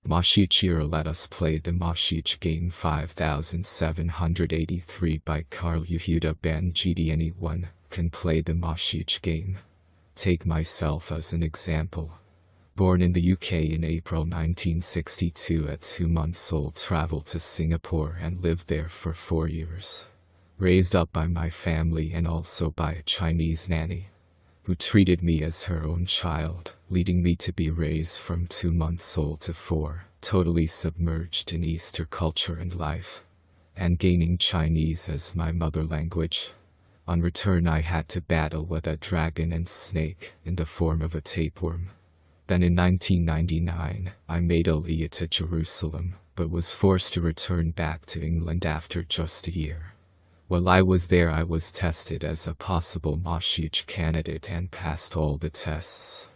MoShiach, let us play the MoShiach game 5783 by Carl Yehuda Ben-Yedda. Anyone can play the MoShiach game. Take myself as an example. Born in the UK in April 1962, at 2 months old, traveled to Singapore and lived there for 4 years. Raised up by my family and also by a Chinese nanny, who treated me as her own child, leading me to be raised from 2 months old to 4, totally submerged in Eastern culture and life, and gaining Chinese as my mother language. On return, I had to battle with a dragon and snake in the form of a tapeworm. Then in 1999, I made Eliyahu to Jerusalem, but was forced to return back to England after just a year. While I was there, I was tested as a possible MoShiach candidate and passed all the tests.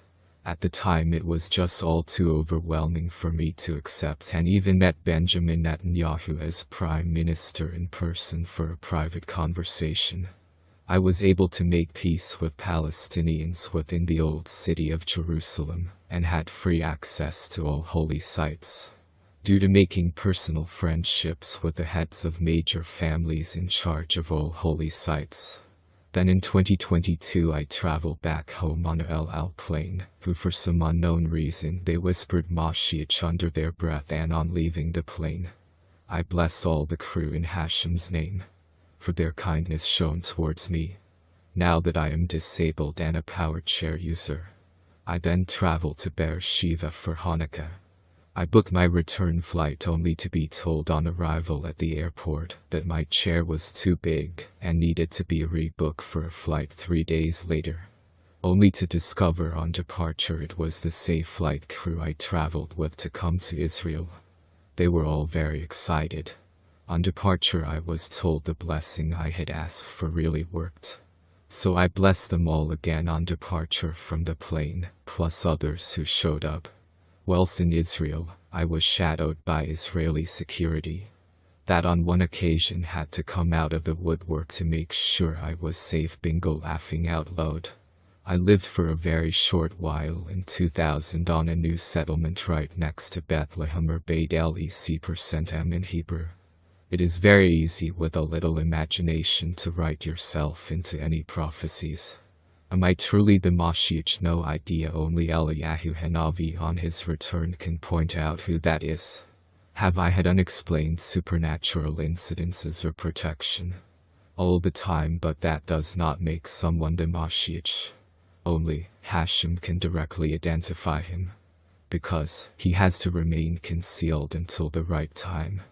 At the time, it was just all too overwhelming for me to accept, and even met Benjamin Netanyahu as Prime Minister in person for a private conversation. I was able to make peace with Palestinians within the old city of Jerusalem, and had free access to all holy sites, due to making personal friendships with the heads of major families in charge of all holy sites. Then in 2022, I traveled back home on a El Al plane, who for some unknown reason they whispered MoShiach under their breath, and on leaving the plane, I blessed all the crew in HaShem's name for their kindness shown towards me. Now that I am disabled and a power chair user, I then traveled to Beersheba for Hanukkah. I booked my return flight only to be told on arrival at the airport that my chair was too big and needed to be rebooked for a flight 3 days later, only to discover on departure it was the same flight crew I traveled with to come to Israel. They were all very excited. On departure, I was told the blessing I had asked for really worked. So I blessed them all again on departure from the plane, plus others who showed up. Whilst in Israel, I was shadowed by Israeli security that on one occasion had to come out of the woodwork to make sure I was safe. Bingo, laughing out loud. I lived for a very short while in 2000 on a new settlement right next to Bethlehem, or Beit Lec% in Hebrew. It is very easy with a little imagination to write yourself into any prophecies. Am I truly the MoShiach? No idea. Only Eliyahu HaNavi on his return can point out who that is. Have I had unexplained supernatural incidences or protection? All the time, but that does not make someone the MoShiach. Only HaShem can directly identify him, because he has to remain concealed until the right time.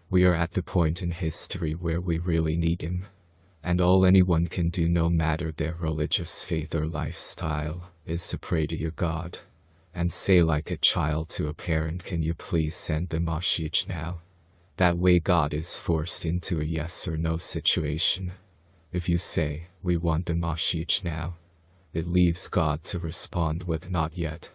We are at the point in history where we really need him. And all anyone can do, no matter their religious faith or lifestyle, is to pray to your God and say like a child to a parent, "Can you please send the MoShiach now?" That way God is forced into a yes or no situation. If you say, "We want the MoShiach now," it leaves God to respond with "not yet."